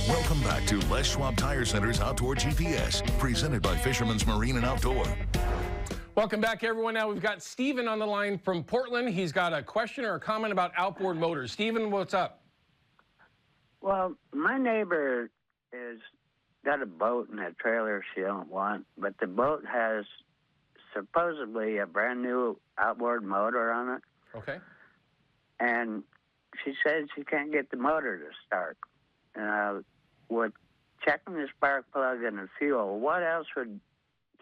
Welcome back to Les Schwab Tire Center's Outdoor GPS, presented by Fisherman's Marine and Outdoor. Welcome back, everyone. Now we've got Stephen on the line from Portland. He's got a question or a comment about outboard motors. Stephen, what's up? Well, my neighbor has got a boat and a trailer she don't want, but the boat has supposedly a brand new outboard motor on it. Okay. And she says she can't get the motor to start. With checking the spark plug and the fuel, what else would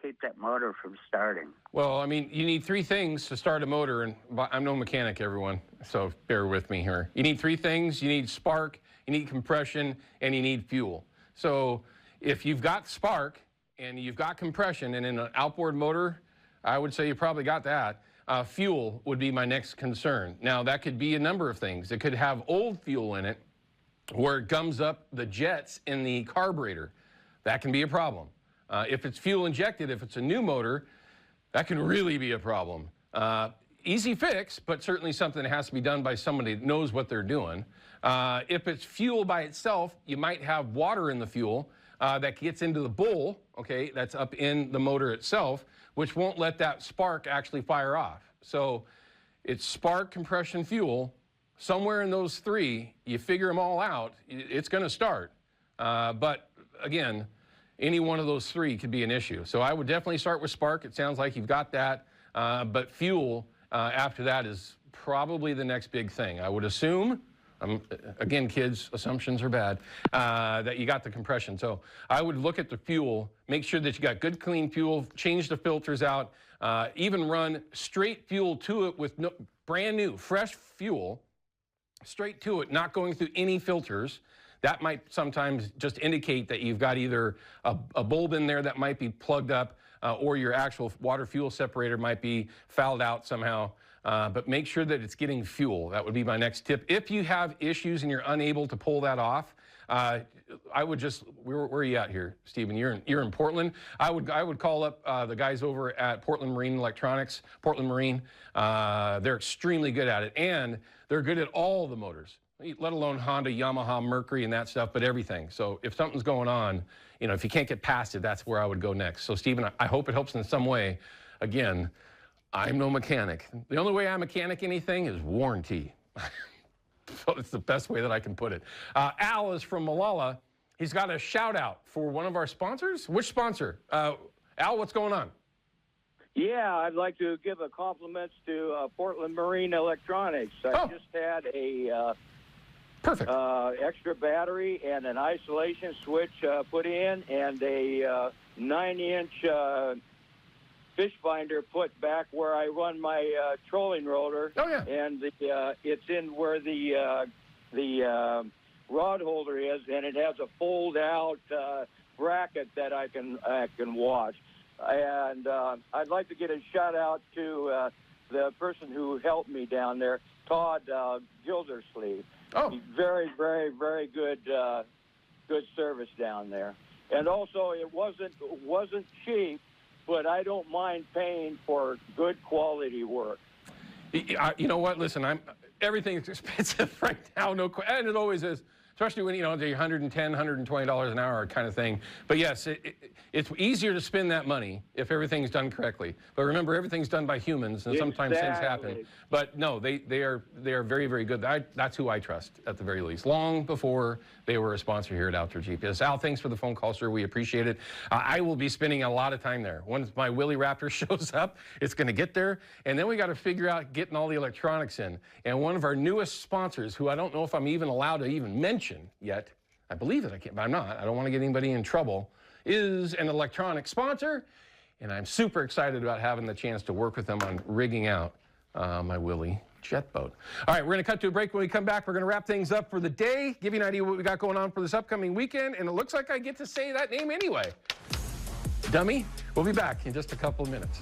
keep that motor from starting? Well, I mean, you need three things to start a motor, and I'm no mechanic, everyone, so bear with me here. You need three things. You need spark, you need compression, and you need fuel. So if you've got spark and you've got compression, and in an outboard motor, I would say you probably got that. Fuel would be my next concern. Now, that could be a number of things. It could have old fuel in it where it gums up the jets in the carburetor. That can be a problem. If it's fuel injected, if it's a new motor, that can really be a problem. Easy fix, but certainly something that has to be done by somebody that knows what they're doing. If it's fuel by itself, you might have water in the fuel that gets into the bowl, okay, that's up in the motor itself, which won't let that spark actually fire off. So it's spark, compression, fuel. Somewhere in those three, you figure them all out, it's going to start. But again, any one of those three could be an issue. So I would definitely start with spark. It sounds like you've got that. But fuel after that is probably the next big thing. I would assume, again, kids, assumptions are bad, that you got the compression. So I would look at the fuel, make sure that you got good, clean fuel, change the filters out, even run straight fuel to it with brand new, fresh fuel, straight to it, not going through any filters. That might sometimes just indicate that you've got either a bulb in there that might be plugged up or your actual water fuel separator might be fouled out somehow. But make sure that it's getting fuel. That would be my next tip. If you have issues and you're unable to pull that off, I would just, where are you at here, Stephen? You're in Portland. I would call up the guys over at Portland Marine Electronics, Portland Marine. They're extremely good at it, and they're good at all the motors, let alone Honda, Yamaha, Mercury, and that stuff, but everything. So if something's going on, you know, if you can't get past it, that's where I would go next. So Stephen, I hope it helps in some way. Again, I'm no mechanic. The only way I mechanic anything is warranty. So it's the best way that I can put it. Al is from Malala. He's got a shout out for one of our sponsors. Which sponsor? Al, what's going on? Yeah, I'd like to give a compliments to Portland Marine Electronics. I just had a perfect extra battery and an isolation switch put in, and a 9-inch fish finder put back where I run my trolling roller. Oh yeah. And it's in where the rod holder is, and it has a fold-out bracket that I can wash. And I'd like to get a shout-out to the person who helped me down there, Todd Gildersleeve. Oh. He's very, very, very good service down there. And also, it wasn't cheap, but I don't mind paying for good quality work. You know what? Listen, everything's expensive right now, and it always is. Especially when, you know, the $110, $120 an hour kind of thing. But yes, it's easier to spend that money if everything's done correctly. But remember, everything's done by humans, and sometimes things happen. But no, they are very, very good. That's who I trust at the very least. Long before they were a sponsor here at Outdoor GPS. Al, thanks for the phone call, sir. We appreciate it. I will be spending a lot of time there. Once my Willie Raptor shows up, it's going to get there, and then we got to figure out getting all the electronics in. And one of our newest sponsors, who I don't know if I'm even allowed to even mention yet, I believe that I can't, but I'm not. I don't want to get anybody in trouble, is an electronic sponsor, and I'm super excited about having the chance to work with them on rigging out my Willie jet boat. All right, we're going to cut to a break. When we come back, we're going to wrap things up for the day, give you an idea what we got going on for this upcoming weekend, and it looks like I get to say that name anyway. Dummy. We'll be back in just a couple of minutes.